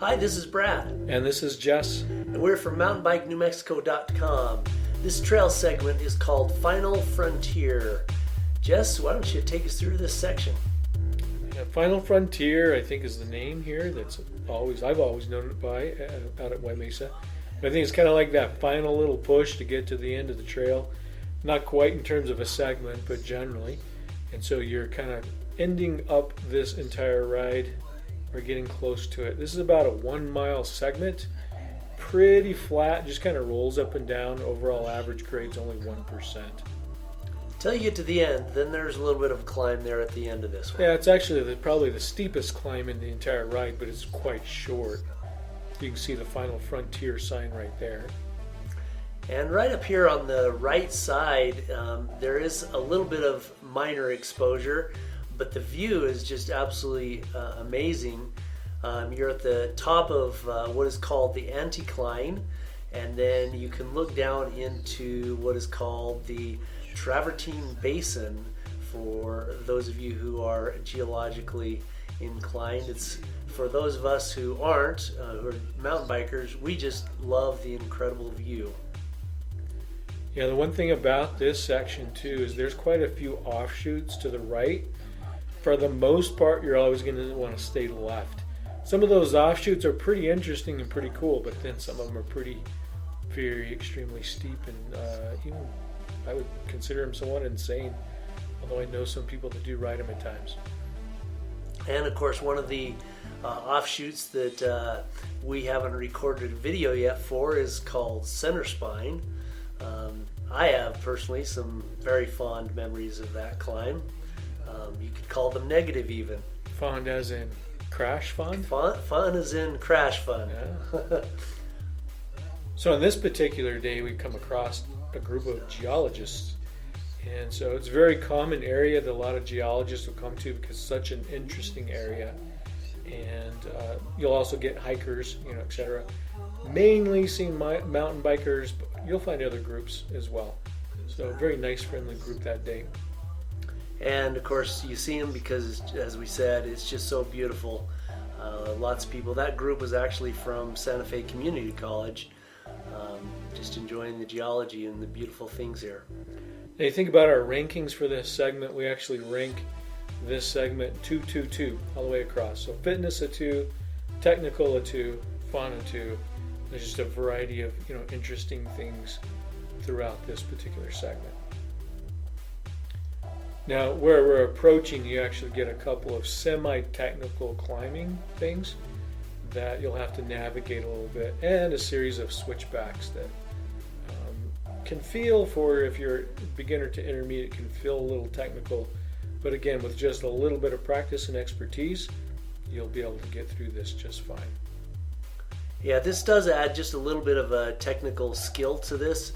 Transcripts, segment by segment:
Hi, this is Brad. And this is Jess. And we're from mountainbikeNewMexico.com. This trail segment is called Final Frontier. Jess, why don't you take us through this section? Yeah, Final Frontier, I think, is the name here. I've always known it by out at White Mesa. But I think it's kind of like that final little push to get to the end of the trail. Not quite in terms of a segment, but generally. And so you're kind of ending up this entire ride or getting close to it. This is about a 1 mile segment. Pretty flat, just kind of rolls up and down. Overall average grade's only 1%. Till you get to the end, then there's a little bit of a climb there at the end of this one. Yeah, it's actually probably the steepest climb in the entire ride, but it's quite short. You can see the Final Frontier sign right there. And right up here on the right side, there is a little bit of minor exposure, but the view is just absolutely amazing. You're at the top of what is called the anticline, and then you can look down into what is called the Travertine Basin for those of you who are geologically inclined. It's for those of us who aren't, who are mountain bikers, we just love the incredible view. Yeah, the one thing about this section too is there's quite a few offshoots to the right. For the most part, you're always going to want to stay left. Some of those offshoots are pretty interesting and pretty cool, but then some of them are very extremely steep, and even I would consider them somewhat insane, although I know some people that do ride them at times. And of course, one of the offshoots that we haven't recorded a video yet for is called Center Spine. I have personally some very fond memories of that climb. You could call them negative even. Fond as in crash fun? Fun as in crash fun. Yeah. So on this particular day, we come across a group of geologists. And so it's a very common area that a lot of geologists will come to because it's such an interesting area. And you'll also get hikers, etc. Mainly seen mountain bikers, but you'll find other groups as well. So a very nice, friendly group that day. And of course, you see them because, as we said, it's just so beautiful. Lots of people. That group was actually from Santa Fe Community College, just enjoying the geology and the beautiful things here. Now you think about our rankings for this segment, we actually rank this segment 2-2-2 all the way across. So fitness a 2, technical a 2, fun a 2. There's just a variety of interesting things throughout this particular segment. Now where we're approaching, you actually get a couple of semi-technical climbing things that you'll have to navigate a little bit, and a series of switchbacks that can feel, for if you're beginner to intermediate, can feel a little technical, but again, with just a little bit of practice and expertise, you'll be able to get through this just fine. Yeah, this does add just a little bit of a technical skill to this,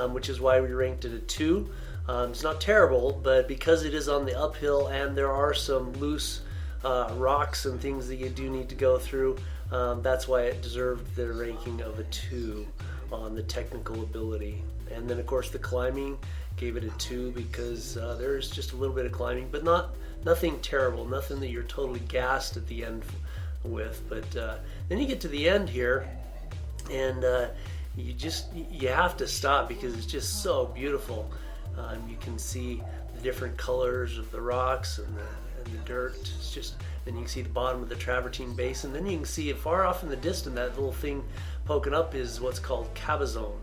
which is why we ranked it a 2. It's not terrible, but because it is on the uphill and there are some loose rocks and things that you do need to go through, that's why it deserved the ranking of a 2 on the technical ability. And then of course the climbing gave it a 2 because there's just a little bit of climbing, but nothing terrible, nothing that you're totally gassed at the end with. But then you get to the end here, and you have to stop because it's just so beautiful. You can see the different colors of the rocks and the dirt. It's just, then you can see the bottom of the Travertine Basin. Then you can see it far off in the distance. That little thing poking up is what's called Cabazon.